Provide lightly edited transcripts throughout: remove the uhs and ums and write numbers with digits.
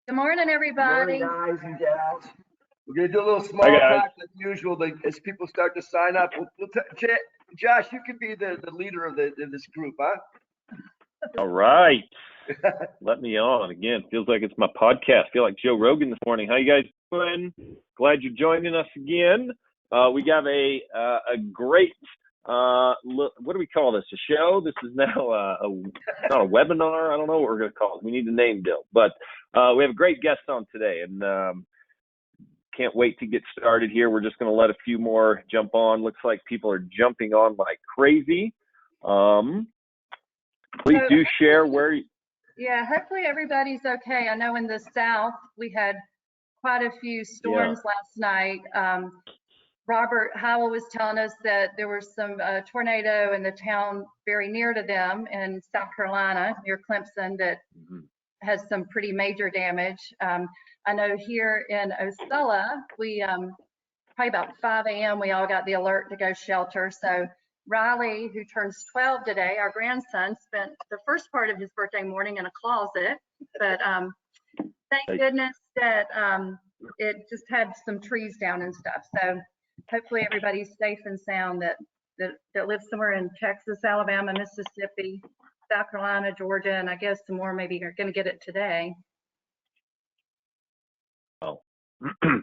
Good morning, everybody. Good morning, guys and gals. We're going to do a little small talk as usual as people start to sign up. Josh, you could be the leader of this group, huh? All right. Let me on. Again, feels like it's my podcast. Feel like Joe Rogan this morning. How you guys doing? Glad you're joining us again. We got a great, what do we call this? A show? This is now not a webinar. I don't know what we're going to call it. We need a name, Bill. But we have a great guest on today, and can't wait to get started here. We're just going to let a few more jump on. Looks like people are jumping on like crazy. Please do share where you... Yeah, hopefully everybody's okay. I know in the South we had quite a few storms last night. Robert Howell was telling us that there was some tornado in the town very near to them in South Carolina, near Clemson, that has some pretty major damage. I know here in Ocala, we probably about 5 a.m. we all got the alert to go shelter. So Riley, who turns 12 today, our grandson, spent the first part of his birthday morning in a closet, but thank goodness that it just had some trees down and stuff. So hopefully everybody's safe and sound that lives somewhere in Texas, Alabama, Mississippi, South Carolina, Georgia, and I guess some more maybe are going to get it today. Oh, well,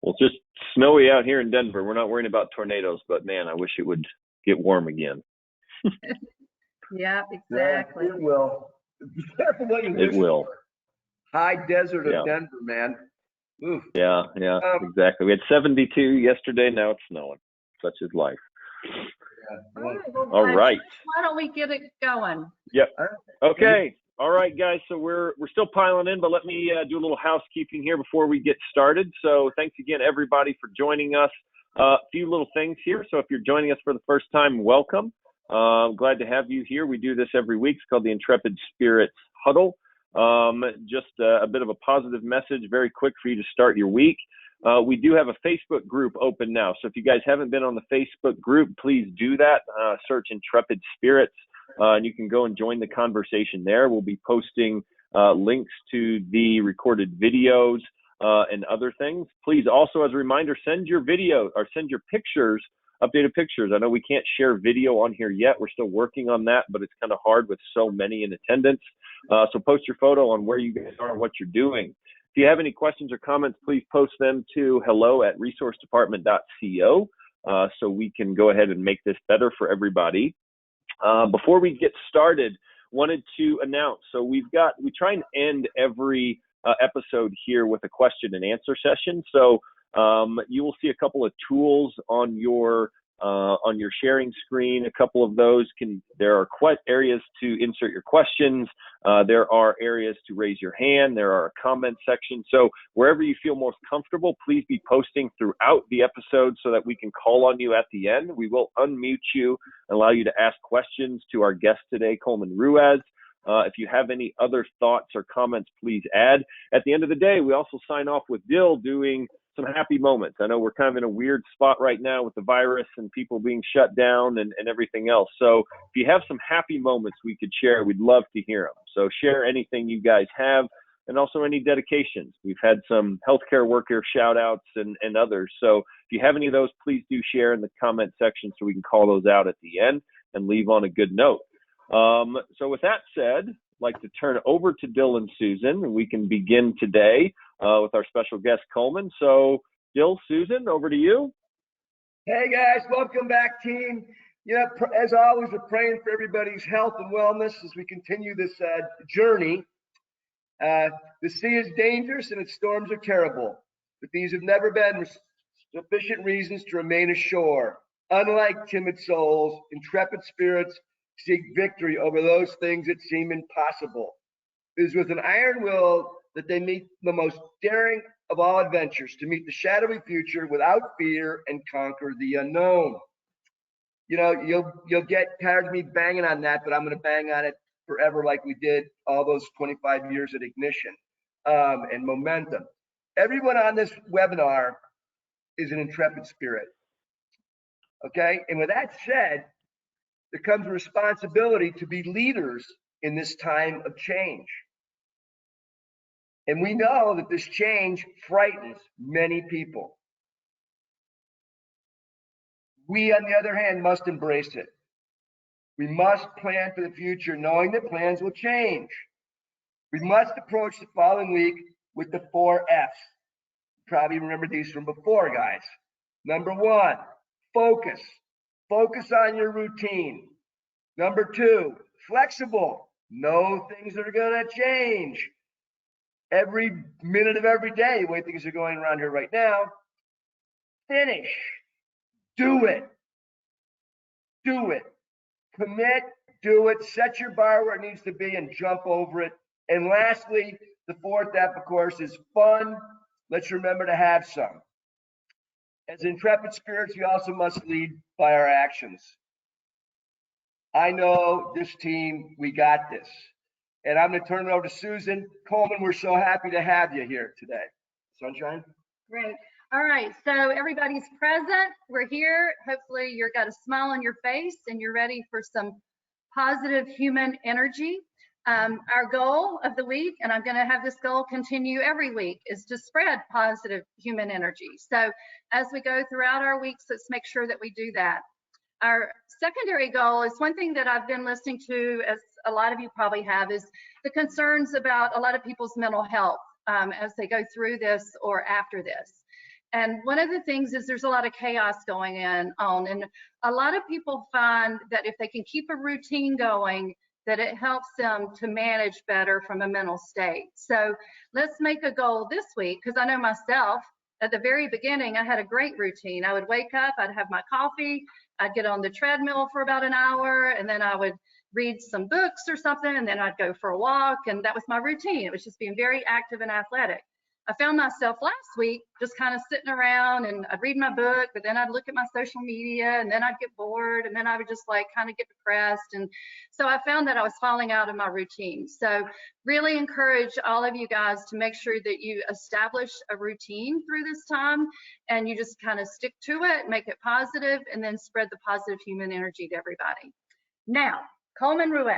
it's just snowy out here in Denver. We're not worrying about tornadoes, but man, I wish it would get warm again. Yeah, exactly. Yeah, it will. Be careful what you wish for. High desert of Denver, man. Oof. Yeah, exactly. We had 72 yesterday. Now it's snowing. Such is life. All right. Why don't we get it going? Yep. Okay. All right, guys. So we're still piling in, but let me do a little housekeeping here before we get started. So thanks again, everybody, for joining us. A few little things here. So if you're joining us for the first time, welcome. Glad to have you here. We do this every week. It's called the Intrepid Spirits Huddle. Just a bit of a positive message, very quick for you to start your week. We do have a Facebook group open now. So if you guys haven't been on the Facebook group, please do that. Search Intrepid Spirits, and you can go and join the conversation there. We'll be posting links to the recorded videos and other things. Please also, as a reminder, send your video or send your pictures, updated pictures. I know we can't share video on here yet. We're still working on that, but it's kind of hard with so many in attendance. So post your photo on where you guys are and what you're doing. If you have any questions or comments, please post them to hello@resourcedepartment.co so we can go ahead and make this better for everybody. Before we get started, wanted to announce, so we try and end every episode here with a question and answer session. So you will see a couple of tools on your sharing screen. A couple of those there are areas to insert your questions. There are areas to raise your hand. There are a comment section. So wherever you feel most comfortable, please be posting throughout the episode so that we can call on you at the end. We will unmute you and allow you to ask questions to our guest today, Coleman Ruiz. If you have any other thoughts or comments, please add. At the end of the day, we also sign off with Dill doing some happy moments. I know we're kind of in a weird spot right now with the virus and people being shut down and everything else. So if you have some happy moments we could share, we'd love to hear them. So share anything you guys have and also any dedications. We've had some healthcare worker shout outs and others. So if you have any of those, please do share in the comment section so we can call those out at the end and leave on a good note. So with that said, I'd like to turn over to Dill and Susan, and we can begin today with our special guest, Coleman. So Dill, Susan, over to you. Hey guys, welcome back, team. As always, we're praying for everybody's health and wellness as we continue this journey. The sea is dangerous and its storms are terrible, but these have never been sufficient reasons to remain ashore. Unlike timid souls, intrepid spirits seek victory over those things that seem impossible. It is with an iron will that they meet the most daring of all adventures, to meet the shadowy future without fear and conquer the unknown. You'll get tired of me banging on that, but I'm going to bang on it forever like we did all those 25 years at Ignition and Momentum. Everyone on this webinar is an intrepid spirit. Okay, and with that said, there comes a responsibility to be leaders in this time of change. And we know that this change frightens many people. We, on the other hand, must embrace it. We must plan for the future, knowing that plans will change. We must approach the following week with the 4 F's. Probably remember these from before, guys. Number 1, focus. Focus on your routine. Number 2, flexible. Know things are going to change every minute of every day, the way things are going around here right now. Finish. Do it. Do it. Commit, do it, set your bar where it needs to be and jump over it. And lastly, the 4th F, of course, is fun. Let's remember to have some. As intrepid spirits, we also must lead by our actions. I know this team, we got this. And I'm going to turn it over to Susan. Coleman, we're so happy to have you here today. Sunshine? Great. All right, so everybody's present. We're here. Hopefully you've got a smile on your face and you're ready for some positive human energy. Our goal of the week, and I'm going to have this goal continue every week, is to spread positive human energy. So as we go throughout our weeks, let's make sure that we do that. Our secondary goal is one thing that I've been listening to, as a lot of you probably have, is the concerns about a lot of people's mental health as they go through this or after this. And one of the things is there's a lot of chaos going on, and a lot of people find that if they can keep a routine going, that it helps them to manage better from a mental state. So let's make a goal this week, because I know myself, at the very beginning, I had a great routine. I would wake up, I'd have my coffee, I'd get on the treadmill for about an hour, and then I would read some books or something, and then I'd go for a walk, and that was my routine. It was just being very active and athletic. I found myself last week just kind of sitting around, and I'd read my book, but then I'd look at my social media, and then I'd get bored, and then I would just like kind of get depressed. And so I found that I was falling out of my routine. So really encourage all of you guys to make sure that you establish a routine through this time, and you just kind of stick to it, make it positive, and then spread the positive human energy to everybody. Now, Coleman Ruiz.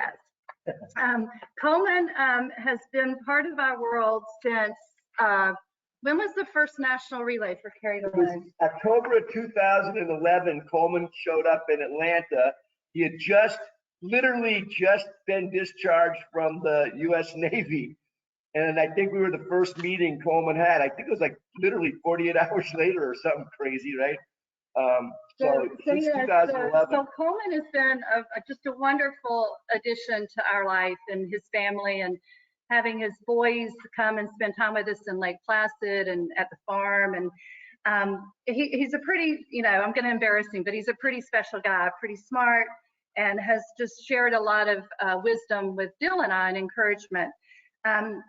Coleman has been part of our world since when was the first national relay for Carry the Load? October of 2011, Coleman showed up in Atlanta. He had literally just been discharged from the U.S. Navy. And I think we were the first meeting Coleman had. I think it was like literally 48 hours later or something crazy, right? So since 2011. So Coleman has been just a wonderful addition to our life and his family, and having his boys come and spend time with us in Lake Placid and at the farm. And he's a pretty, I'm going to embarrass him, but he's a pretty special guy, pretty smart, and has just shared a lot of wisdom with Dill and I and encouragement.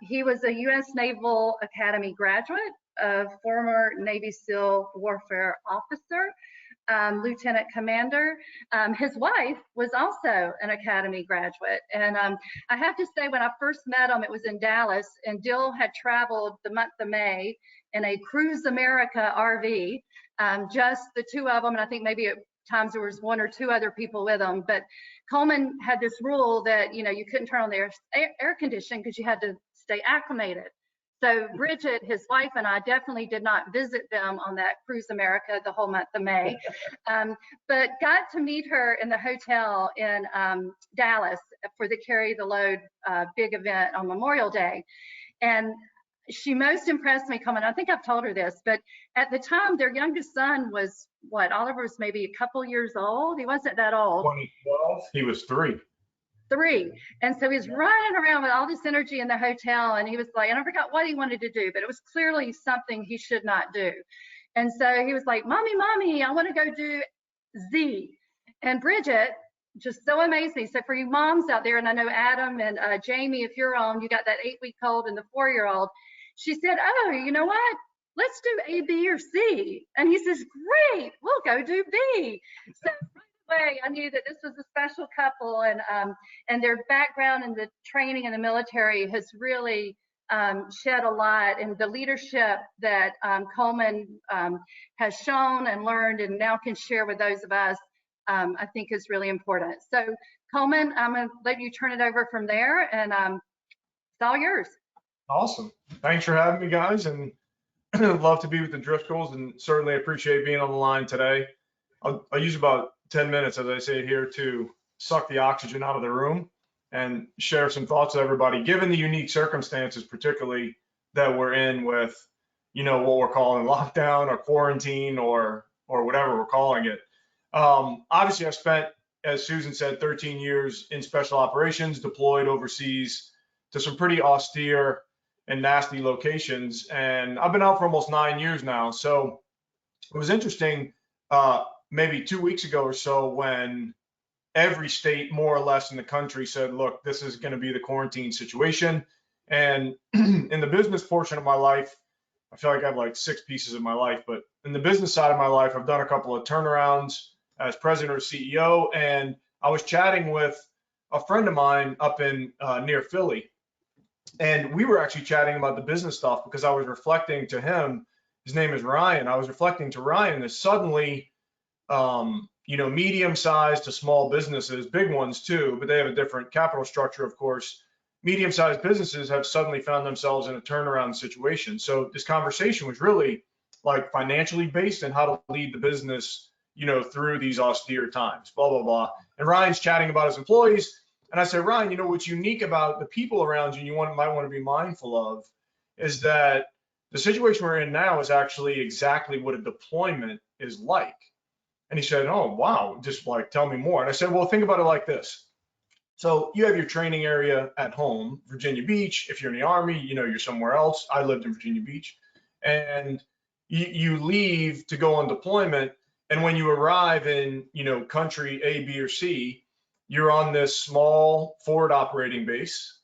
He was a U.S. Naval Academy graduate, a former Navy SEAL Warfare Officer, Lieutenant Commander. His wife was also an Academy graduate. And I have to say, when I first met him, it was in Dallas, and Dill had traveled the month of May in a Cruise America RV, just the two of them. And I think maybe at times there was 1 or 2 other people with them. But Coleman had this rule that, you couldn't turn on the air conditioning because you had to stay acclimated. So Bridget, his wife, and I definitely did not visit them on that Cruise America the whole month of May, but got to meet her in the hotel in Dallas for the Carry the Load big event on Memorial Day. And she most impressed me, Coleman. I think I've told her this, but at the time, their youngest son was, Oliver was maybe a couple years old. He wasn't that old. 2012, he was 3. 3. And so he's running around with all this energy in the hotel, and he was like, and I forgot what he wanted to do, but it was clearly something he should not do. And so he was like, Mommy, I want to go do Z. And Bridget just so amazed me. So for you moms out there, and I know Adam and Jamie, if you're on, you got that 8-week-old and the 4-year-old. She said, oh, you know what? Let's do A, B, or C. And he says, great, we'll go do B. So way I knew that this was a special couple, and their background and the training in the military has really shed a lot, and the leadership that Coleman has shown and learned and now can share with those of us, I think is really important. So Coleman, I'm going to let you turn it over from there, and it's all yours. Awesome. Thanks for having me, guys, and love to be with the Driscolls, and certainly appreciate being on the line today. I'll use about 10 minutes, as I say here, to suck the oxygen out of the room and share some thoughts with everybody, given the unique circumstances, particularly that we're in with, what we're calling lockdown or quarantine or whatever we're calling it. Obviously, I spent, as Susan said, 13 years in special operations, deployed overseas to some pretty austere and nasty locations. And I've been out for almost 9 years now. So it was interesting, maybe 2 weeks ago or so, when every state more or less in the country said, look, this is going to be the quarantine situation. And in the business portion of my life, I feel like I have like 6 pieces of my life, but in the business side of my life, I've done a couple of turnarounds as president or CEO. And I was chatting with a friend of mine up in near Philly. And we were actually chatting about the business stuff because I was reflecting to him, his name is Ryan. I was reflecting to Ryan that suddenly, medium-sized to small businesses, big ones too, but they have a different capital structure, of course. Medium-sized businesses have suddenly found themselves in a turnaround situation. So this conversation was really like financially based and how to lead the business, through these austere times, blah, blah, blah. And Ryan's chatting about his employees. And I said, Ryan, what's unique about the people around you, might want to be mindful of, is that the situation we're in now is actually exactly what a deployment is like. And he said, oh, wow, just like tell me more. And I said, well, think about it like this. So you have your training area at home, Virginia Beach. If you're in the Army, you're somewhere else. I lived in Virginia Beach. And you leave to go on deployment. And when you arrive in, country A, B, or C, you're on this small forward operating base.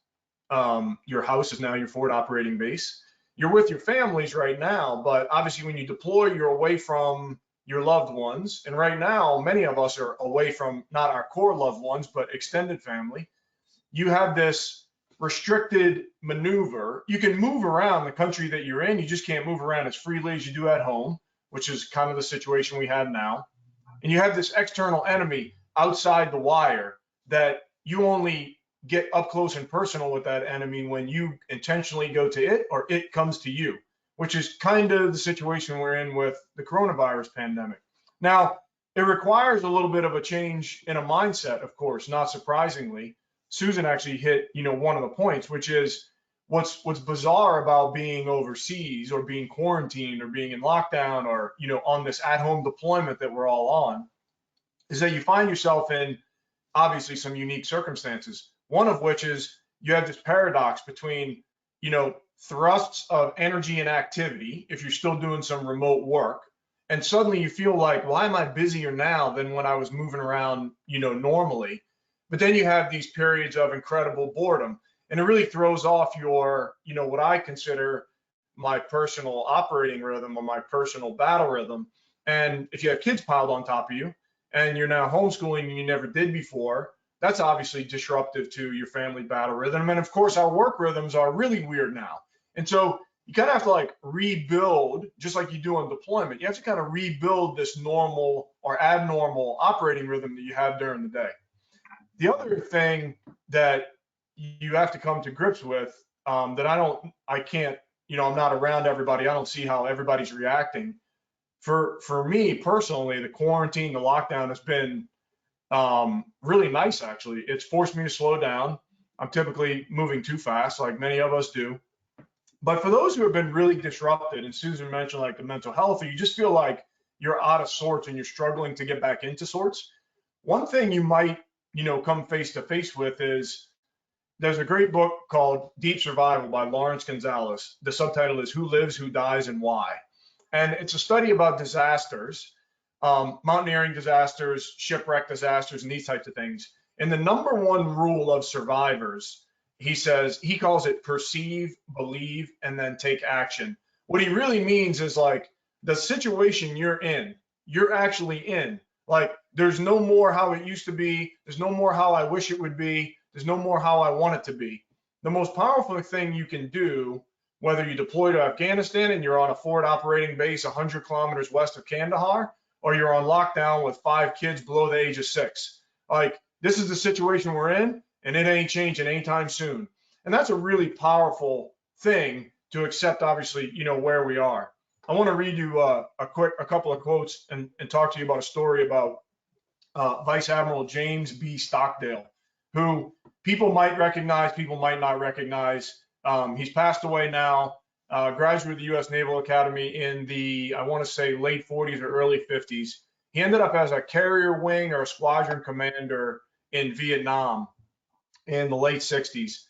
Your house is now your forward operating base. You're with your families right now, but obviously when you deploy, you're away from your loved ones. And right now, many of us are away from not our core loved ones, but extended family. You have this restricted maneuver. You can move around the country that you're in. You just can't move around as freely as you do at home, which is kind of the situation we have now. And you have this external enemy outside the wire that you only get up close and personal with that enemy when you intentionally go to it or it comes to you, which is kind of the situation we're in with the coronavirus pandemic. Now, it requires a little bit of a change in a mindset, of course, not surprisingly. Susan actually hit, one of the points, which is what's bizarre about being overseas or being quarantined or being in lockdown or, on this at-home deployment that we're all on, is that you find yourself in obviously some unique circumstances. One of which is you have this paradox between, thrusts of energy and activity, if you're still doing some remote work, and suddenly you feel like, why am I busier now than when I was moving around, normally? But then you have these periods of incredible boredom, and it really throws off your, what I consider my personal operating rhythm or my personal battle rhythm. And if you have kids piled on top of you and you're now homeschooling and you never did before, that's obviously disruptive to your family battle rhythm. And of course, our work rhythms are really weird now. And so you kind of have to like rebuild, just like you do on deployment. You have to kind of rebuild this normal or abnormal operating rhythm that you have during the day. The other thing that you have to come to grips with that I can't, I'm not around everybody. I don't see how everybody's reacting. For me personally, the quarantine, the lockdown has been really nice, actually. It's forced me to slow down. I'm typically moving too fast, like many of us do. But for those who have been really disrupted, and Susan mentioned like the mental health, or you just feel like you're out of sorts and you're struggling to get back into sorts, one thing you might, come face to face with is there's a great book called Deep Survival by Lawrence Gonzalez. The subtitle is Who Lives, Who Dies, and Why. And it's a study about disasters, mountaineering disasters, shipwreck disasters, and these types of things. And the number one rule of survivors, he calls it perceive, believe, and then take action. What he really means is like the situation you're in, you're actually in. Like there's no more how it used to be. There's no more how I wish it would be. There's no more how I want it to be. The most powerful thing you can do, whether you deploy to Afghanistan and you're on a forward operating base 100 kilometers west of Kandahar, or you're on lockdown with 5 kids below the age of 6. Like, this is the situation we're in, and it ain't changing anytime soon. And that's a really powerful thing to accept, obviously, where we are. I want to read you a couple of quotes and talk to you about a story about Vice Admiral James B. Stockdale, who people might recognize, people might not recognize. He's passed away now, graduated of the U.S. Naval Academy in the, I want to say, late 40s or early 50s. He ended up as a carrier wing or a squadron commander in Vietnam in the late 60s.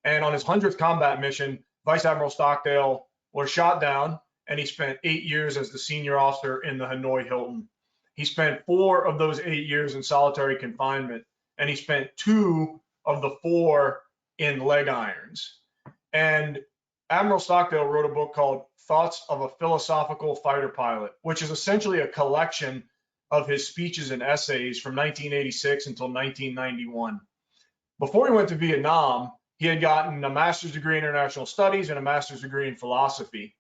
And on his 100th combat mission, Vice Admiral Stockdale was shot down, and he spent 8 years as the senior officer in the Hanoi Hilton. He spent 4 of those 8 years in solitary confinement, and he spent 2 of the 4 in leg irons. And Admiral Stockdale wrote a book called Thoughts of a Philosophical Fighter Pilot, which is essentially a collection of his speeches and essays from 1986 until 1991. Before he went to Vietnam, he had gotten a master's degree in international studies and a master's degree in philosophy.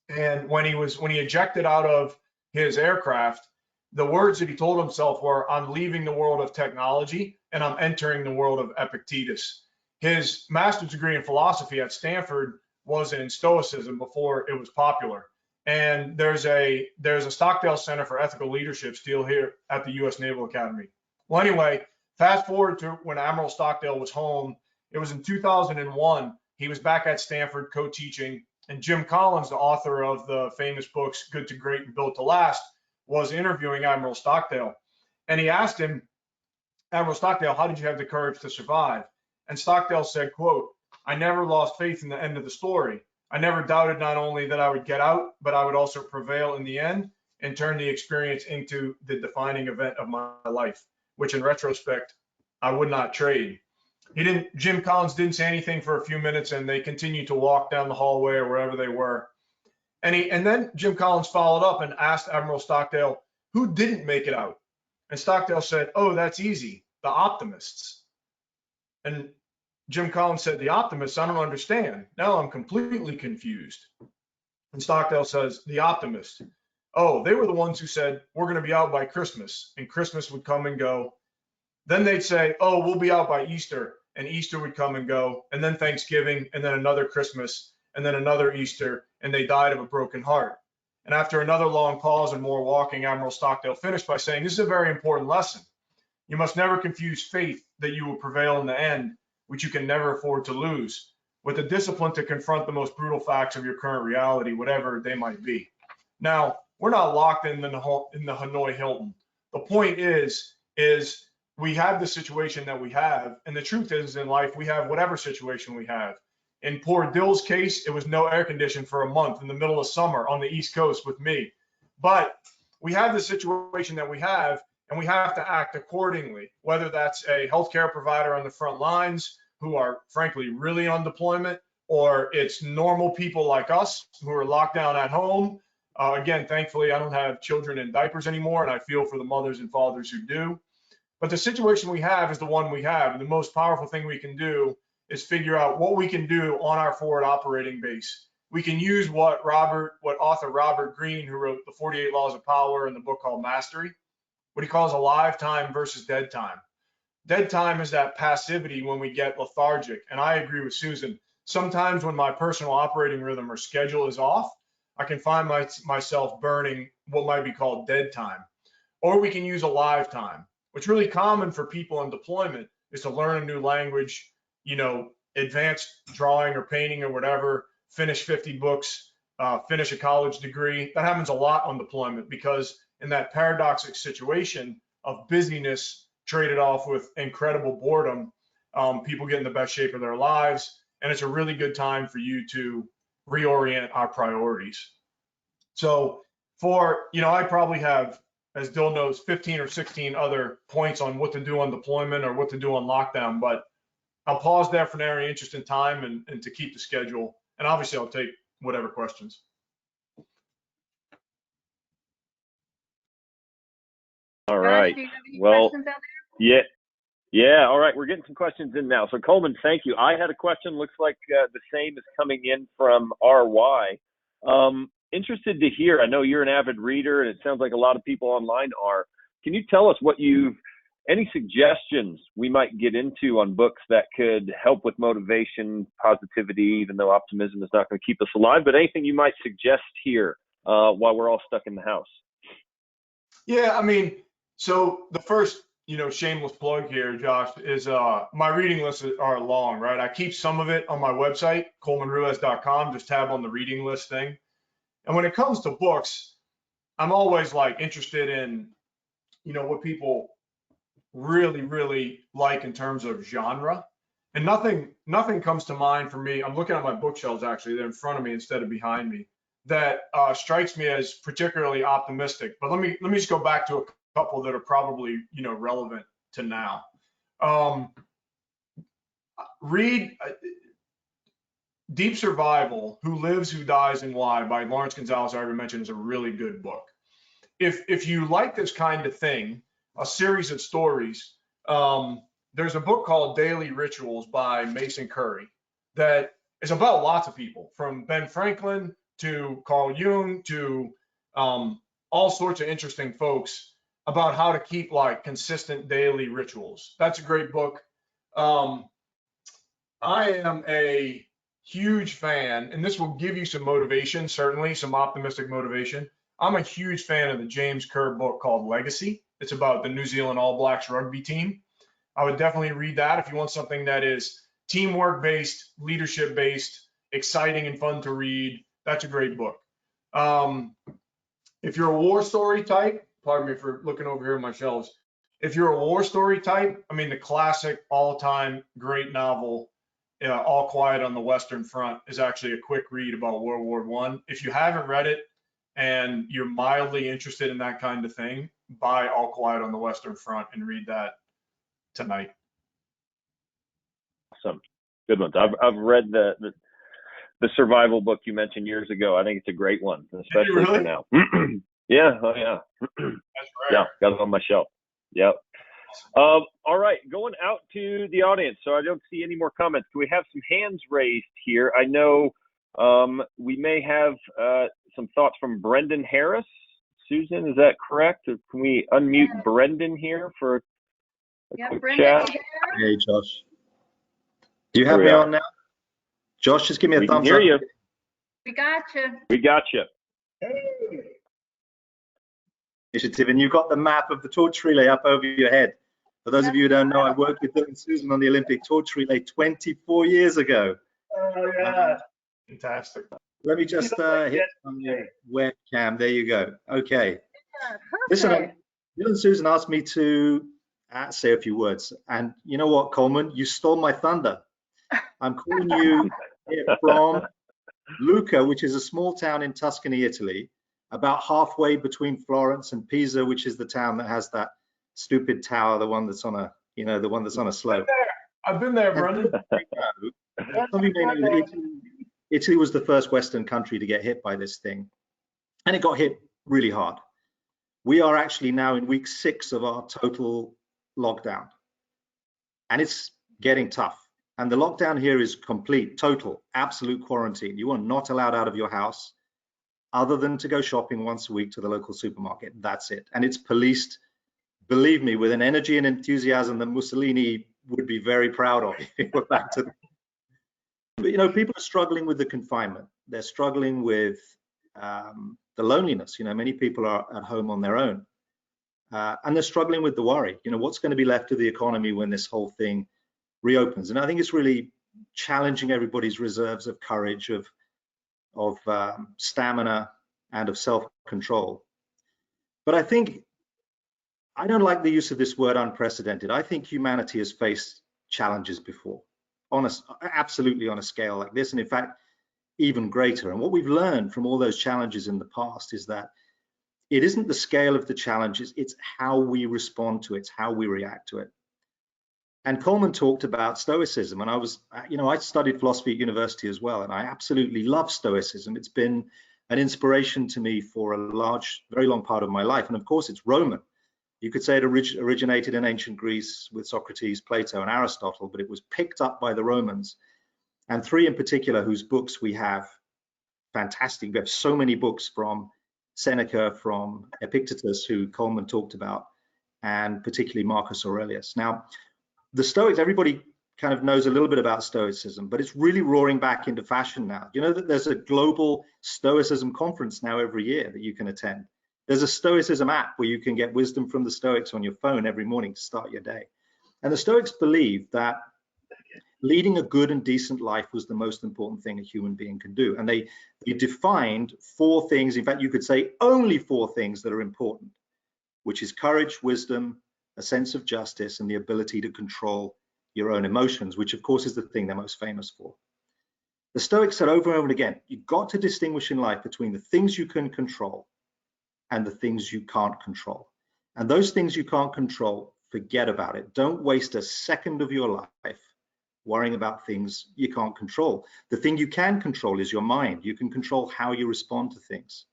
And when he ejected out of his aircraft, the words that he told himself were, "I'm leaving the world of technology and I'm entering the world of Epictetus." His master's degree in philosophy at Stanford was in Stoicism before it was popular. And there's a Stockdale Center for Ethical Leadership still here at the U.S. Naval Academy. Well, anyway, fast forward to when Admiral Stockdale was home. It was in 2001. He was back at Stanford co-teaching, and Jim Collins, the author of the famous books Good to Great and Built to Last, was interviewing Admiral Stockdale. And he asked him, "Admiral Stockdale, how did you have the courage to survive?" And Stockdale said, quote, "I never lost faith in the end of the story. I never doubted not only that I would get out, but I would also prevail in the end and turn the experience into the defining event of my life, which in retrospect, I would not trade." Jim Collins didn't say anything for a few minutes, and they continued to walk down the hallway or wherever they were. And then Jim Collins followed up and asked Admiral Stockdale, "Who didn't make it out?" And Stockdale said, "Oh, that's easy, the optimists." And Jim Collins said, "The optimists? I don't understand. Now I'm completely confused." And Stockdale says, "The optimists? Oh, they were the ones who said, we're going to be out by Christmas," and Christmas would come and go. Then they'd say, "Oh, we'll be out by Easter," and Easter would come and go, and then Thanksgiving, and then another Christmas, and then another Easter, and they died of a broken heart. And after another long pause and more walking, Admiral Stockdale finished by saying, "This is a very important lesson. You must never confuse faith that you will prevail in the end, which you can never afford to lose, with the discipline to confront the most brutal facts of your current reality, whatever they might be." Now, we're not locked in the Hanoi Hilton. The point is we have the situation that we have, and the truth is in life, we have whatever situation we have. In poor Dill's case, it was no air condition for a month in the middle of summer on the East Coast with me. But we have the situation that we have, and we have to act accordingly, whether that's a healthcare provider on the front lines who are frankly really on deployment, or it's normal people like us who are locked down at home. Again, thankfully, I don't have children in diapers anymore, and I feel for the mothers and fathers who do. But the situation we have is the one we have. And the most powerful thing we can do is figure out what we can do on our forward operating base. We can use what author Robert Greene, who wrote the 48 Laws of Power in the book called Mastery, what he calls alive time versus dead time. Dead time is that passivity when we get lethargic. And I agree with Susan. Sometimes when my personal operating rhythm or schedule is off, I can find myself burning what might be called dead time. Or we can use alive time. What's really common for people in deployment is to learn a new language, advanced drawing or painting or whatever, finish 50 books, finish a college degree. That happens a lot on deployment because in that paradoxic situation of busyness traded off with incredible boredom, people get in the best shape of their lives. And it's a really good time for you to reorient our priorities. So I probably have, as Dill knows, 15 or 16 other points on what to do on deployment or what to do on lockdown, but I'll pause there for now in interest in time and to keep the schedule. And obviously I'll take whatever questions. All right. Josh, do you have any Well, questions out there? yeah. All right. We're getting some questions in now. So Coleman, thank you. I had a question. Looks like the same is coming in from RY. Interested to hear, I know you're an avid reader and it sounds like a lot of people online are. Can you tell us what you've any suggestions we might get into on books that could help with motivation, positivity, even though optimism is not going to keep us alive, but anything you might suggest here while we're all stuck in the house? Yeah, I mean, so the first, shameless plug here, Josh, is my reading lists are long, right? I keep some of it on my website, colemanruiz.com, just tab on the reading list thing. And when it comes to books, I'm always like interested in, what people really, really like in terms of genre. And nothing comes to mind for me. I'm looking at my bookshelves, actually, they're in front of me instead of behind me, that strikes me as particularly optimistic. But let me just go back to a couple that are probably, relevant to now. Read Deep Survival, Who Lives, Who Dies, and Why by Lawrence Gonzalez, I already mentioned, is a really good book. If you like this kind of thing, a series of stories, there's a book called Daily Rituals by Mason Curry that is about lots of people, from Ben Franklin to Carl Jung to all sorts of interesting folks, about how to keep like consistent daily rituals. That's a great book. I am a huge fan, and this will give you some motivation, certainly some optimistic motivation. I'm a huge fan of the James Kerr book called Legacy. It's about the New Zealand All Blacks rugby team. I would definitely read that if you want something that is teamwork based, leadership based, exciting and fun to read. That's a great book. If you're a war story type, pardon me for looking over here on my shelves. If you're a war story type, I mean, the classic all-time great novel, All Quiet on the Western Front, is actually a quick read about World War I. If you haven't read it and you're mildly interested in that kind of thing, buy All Quiet on the Western Front and read that tonight. Awesome. Good ones. I've read the survival book you mentioned years ago. I think it's a great one, especially really? for now. Yeah. Oh, yeah. That's right. Yeah. Got it on my shelf. Yep. All right. Going out to the audience. So I don't see any more comments. Can we have some hands raised here? I know we may have some thoughts from Brendan Harris. Susan, is that correct? Or can we unmute Brendan here for a quick Brendan, chat? Hey, Josh. Do you have me on now? Josh, just give me a thumbs up. We can hear you. We got you. We got you. Hey. Initiative, and you've got the map of the torch relay up over your head. For those of you who don't know, I worked with Bill and Susan on the Olympic torch relay 24 years ago. Oh, yeah. Fantastic. Let me just hit on your webcam. There you go. Okay. Yeah, Listen, perfect. Bill and Susan asked me to say a few words. And you know what, Coleman? You stole my thunder. I'm calling you from Lucca, which is a small town in Tuscany, Italy, about halfway between Florence and Pisa, which is the town that has that stupid tower, the one that's on a, the one that's on a slope. I've been there, Brendan. Some of you may know that Italy was the first Western country to get hit by this thing, and it got hit really hard. We are actually now in week 6 of our total lockdown, and it's getting tough. And the lockdown here is complete, total, absolute quarantine. You are not allowed out of your house other than to go shopping once a week to the local supermarket. That's it. And it's policed, believe me, with an energy and enthusiasm that Mussolini would be very proud of if we're back to. But, people are struggling with the confinement. They're struggling with the loneliness. Many people are at home on their own. And they're struggling with the worry. What's going to be left of the economy when this whole thing reopens? And I think it's really challenging everybody's reserves of courage, of stamina, and of self-control. But I don't like the use of this word unprecedented. I think humanity has faced challenges before, absolutely on a scale like this, and in fact, even greater. And what we've learned from all those challenges in the past is that it isn't the scale of the challenges, it's how we respond to it, it's how we react to it. And Coleman talked about Stoicism, and I studied philosophy at university as well, and I absolutely love Stoicism. It's been an inspiration to me for a very long part of my life. And of course, it's Roman. You could say it originated in ancient Greece with Socrates, Plato, and Aristotle, but it was picked up by the Romans. And 3 in particular, whose books we have, fantastic. We have so many books from Seneca, from Epictetus, who Coleman talked about, and particularly Marcus Aurelius. Now, the Stoics, everybody kind of knows a little bit about Stoicism, but it's really roaring back into fashion now. You know that there's a global Stoicism conference now every year that you can attend. There's a Stoicism app where you can get wisdom from the Stoics on your phone every morning to start your day. And the Stoics believe that leading a good and decent life was the most important thing a human being can do. And they defined 4 things, in fact, you could say only 4 things that are important, which is courage, wisdom, a sense of justice, and the ability to control your own emotions, which of course is the thing they're most famous for. The Stoics said over and over again, you've got to distinguish in life between the things you can control and the things you can't control. And those things you can't control, forget about it. Don't waste a second of your life worrying about things you can't control. The thing you can control is your mind. You can control how you respond to things.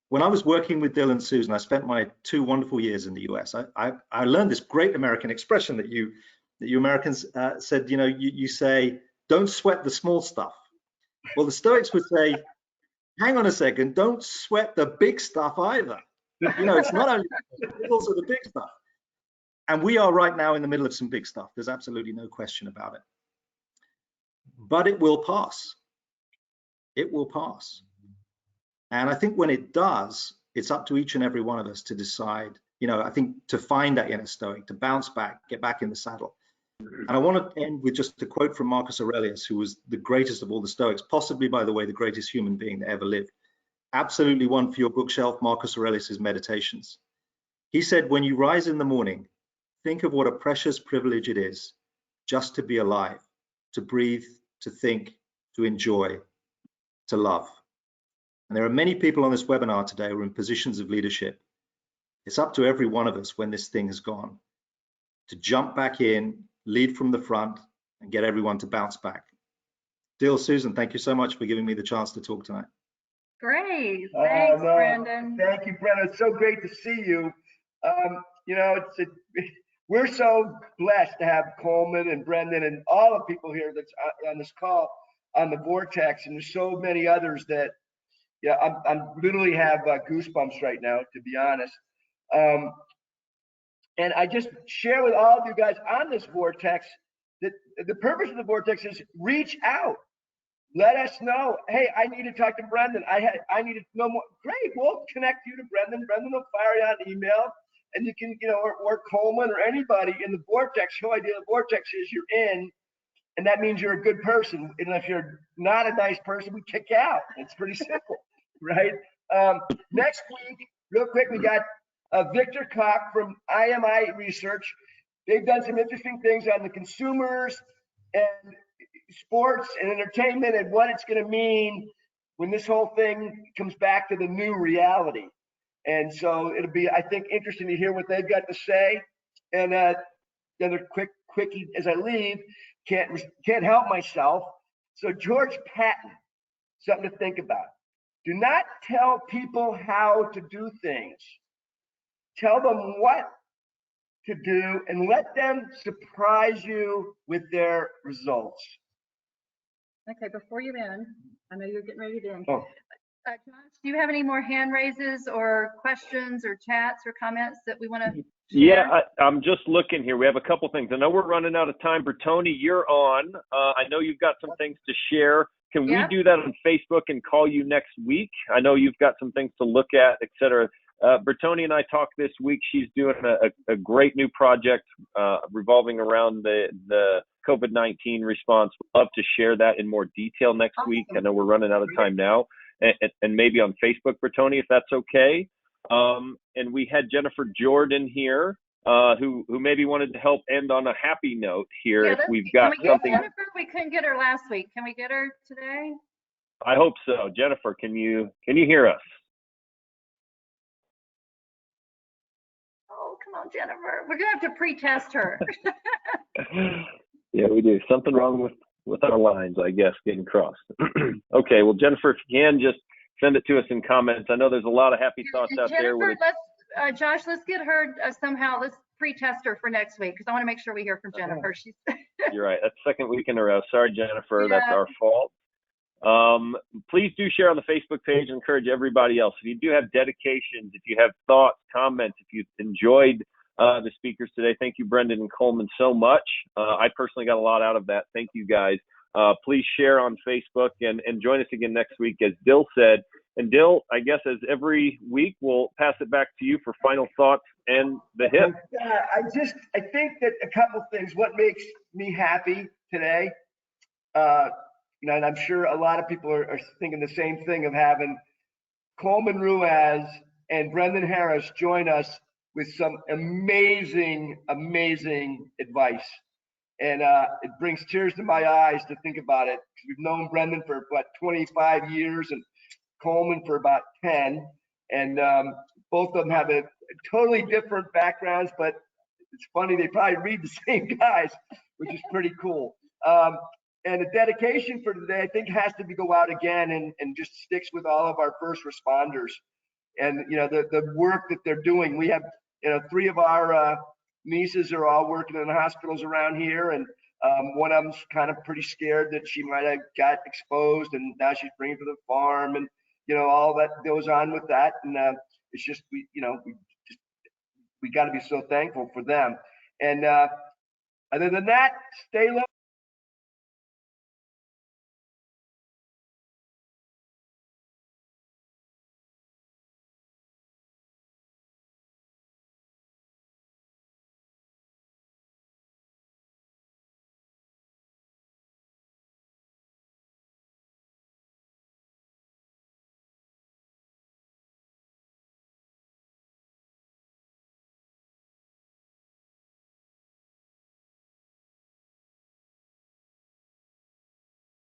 When I was working with Dylan and Susan, I spent my 2 wonderful years in the US. I learned this great American expression that you Americans said, you know, you say, don't sweat the small stuff. Well, the Stoics would say, hang on a second, don't sweat the big stuff either. You know, it's not only, it's also the big stuff. And we are right now in the middle of some big stuff. There's absolutely no question about it. But it will pass. It will pass. And I think when it does, it's up to each and every one of us to decide, you know, I think to find that inner Stoic, to bounce back, get back in the saddle. And I want to end with just a quote from Marcus Aurelius, who was the greatest of all the Stoics, possibly, by the way, the greatest human being that ever lived. Absolutely one for your bookshelf, Marcus Aurelius's Meditations. He said, when you rise in the morning, think of what a precious privilege it is just to be alive, to breathe, to think, to enjoy, to love. And there are many people on this webinar today who are in positions of leadership. It's up to every one of us when this thing has gone to jump back in, lead from the front, and get everyone to bounce back. Dill, Susan, thank you so much for giving me the chance to talk tonight. Great. Thanks, Brandon. Thank you, Brandon. It's so great to see you. You know, we're so blessed to have Coleman and Brendan and all the people here that's on this call on the Vortex, and there's so many others that, yeah, I'm literally have goosebumps right now, to be honest. And I just share with all of you guys on this Vortex that the purpose of the Vortex is reach out. Let us know, hey, I need to talk to Brendan. I need to know more. Great, we'll connect you to Brendan. Brendan will fire you on email, and you can, you know, or Coleman or anybody in the Vortex. The whole idea of the Vortex is you're in, and that means you're a good person. And if you're not a nice person, we kick you out. It's pretty simple, right? Next week, real quick, we got Victor Koch from IMI Research. They've done some interesting things on the consumers and sports and entertainment and what it's going to mean when this whole thing comes back to the new reality. And so it'll be, I think, interesting to hear what they've got to say. And another quickie as I leave, can't help myself. So George Patton, something to think about. Do not tell people how to do things. Tell them what to do and let them surprise you with their results. Okay, before you end, I know you're getting ready to end. Oh. Josh, do you have any more hand raises or questions or chats or comments that we want to share? Yeah, I'm just looking here. We have a couple things. I know we're running out of time. Bertoni, you're on. I know you've got some things to share. Can we do that on Facebook and call you next week? I know you've got some things to look at, et cetera. Bertoni and I talked this week. She's doing a great new project revolving around the COVID-19 response. We'd love to share that in more detail next week. I know we're running out of time now. And maybe on Facebook, Bertoni, if that's okay. And we had Jennifer Jordan here, who maybe wanted to help end on a happy note here. If we've got something. Jennifer, we couldn't get her last week. Can we get her today? I hope so. Jennifer, can you hear us? Oh, come on, Jennifer. We're gonna have to pre-test her. Yeah, we do. Something wrong with our lines, I guess, getting crossed. Okay, well, Jennifer, if you can, just send it to us in comments. I know there's a lot of happy thoughts out there. Josh, let's get her somehow. Let's pre-test her for next week because I want to make sure we hear from Jennifer. You're right. That's the second week in a row. Sorry, Jennifer. Yeah. That's our fault. Please do share on the Facebook page and encourage everybody else. If you do have dedications, if you have thoughts, comments, if you enjoyed the speakers today, thank you, Brendan and Coleman, so much. I personally got a lot out of that. Thank you, guys. Please share on Facebook and join us again next week, as Dill said. And Dill, I guess as every week, we'll pass it back to you for final thoughts and the hip. I think that a couple things. What makes me happy today, and I'm sure a lot of people are thinking the same thing, of having Coleman Ruiz and Brendan Harris join us with some amazing, amazing advice. And it brings tears to my eyes to think about it. We've known Brendan for about 25 years and Coleman for about 10. And both of them have a totally different backgrounds, but it's funny, they probably read the same guys, which is pretty cool. And the dedication for today, I think, has to go out again and just sticks with all of our first responders. And, the work that they're doing. We have, 3 of our nieces are all working in the hospitals around here. And one of them's kind of pretty scared that she might have got exposed, and now she's bringing to the farm, and, all that goes on with that. And it's just, we got to be so thankful for them. And other than that, stay low.